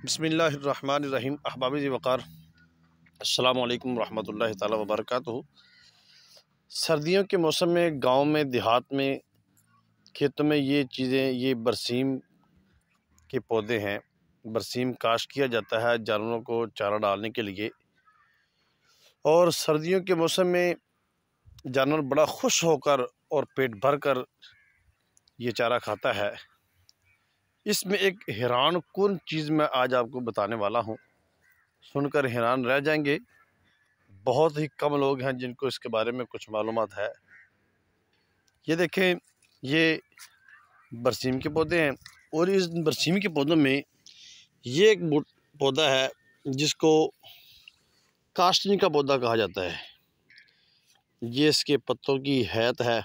बिस्मिल्लाहिर्रहमानिर्रहीम। अहबाब वक़ार, अस्सलामु अलैकुम रहमतुल्लाहि ताला व बरकातुहू। सर्दियों के मौसम में गांव में, देहात में, खेतों में ये चीज़ें, ये बरसीम के पौधे हैं। बरसीम काश्त किया जाता है जानवरों को चारा डालने के लिए। और सर्दियों के मौसम में जानवर बड़ा खुश होकर और पेट भर कर ये चारा खाता है। इसमें एक हैरानकुन चीज़ मैं आज आपको बताने वाला हूँ, सुनकर हैरान रह जाएंगे। बहुत ही कम लोग हैं जिनको इसके बारे में कुछ मालूमात है। ये देखें, ये बरसीम के पौधे हैं और इस बरसीम के पौधों में ये एक पौधा है जिसको काशनी का पौधा कहा जाता है। ये इसके पत्तों की हैत है,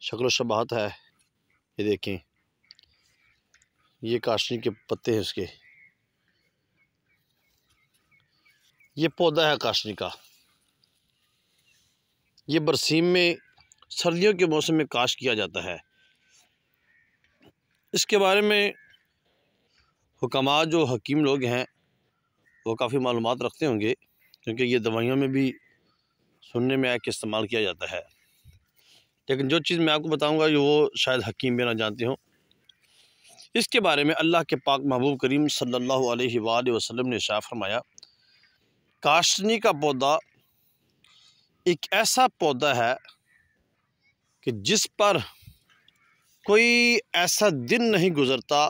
शक्ल शबाहत है। ये देखें, ये काशनी के पत्ते हैं उसके। ये पौधा है काशनी का। ये बरसीम में सर्दियों के मौसम में काश्त किया जाता है। इसके बारे में हुक्मा, जो हकीम लोग हैं, वो काफ़ी मालूमात रखते होंगे, क्योंकि ये दवाइयों में भी सुनने में आया कि इस्तेमाल किया जाता है। लेकिन जो चीज़ मैं आपको बताऊंगा वो शायद हकीम भी ना जानते हों। इसके बारे में अल्लाह के पाक महबूब करीम सल्लल्लाहु अलैहि वसल्लम ने इरशाद फरमाया, काशनी का पौधा एक ऐसा पौधा है कि जिस पर कोई ऐसा दिन नहीं गुज़रता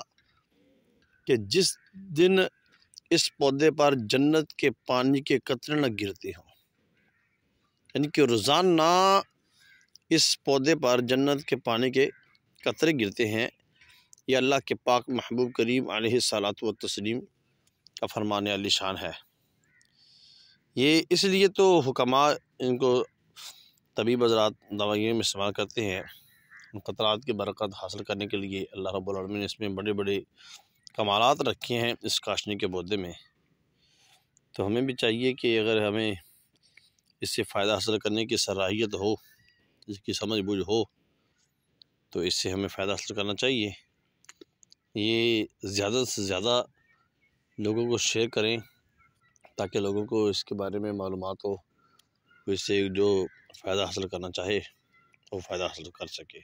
कि जिस दिन इस पौधे पर जन्नत के पानी के कतरे न गिरते हों। यानी कि रोज़ाना इस पौधे पर जन्नत के पानी के कतरे गिरते हैं। ये अल्लाह के पाक महबूब करीम अलैहिस्सलातु व तस्लीम का फरमान अली शान है। ये इसलिए तो हुक्मा इनको तबीब हज़रात दवाइयों में इस्तेमाल करते हैं। क़तरात की बरकत हासिल करने के लिए अल्लाह रब्बुल आलमीन ने इसमें बड़े बड़े कमालात रखे हैं इस काशनी के पौधे में। तो हमें भी चाहिए कि अगर हमें इससे फ़ायदा हासिल करने की सलाहियत हो, इसकी समझ बूझ हो, तो इससे हमें फ़ायदा हासिल करना चाहिए। ये ज़्यादा से ज़्यादा लोगों को शेयर करें ताकि लोगों को इसके बारे में मालूमात हो, तो इससे जो फ़ायदा हासिल करना चाहे वो फ़ायदा हासिल कर सके।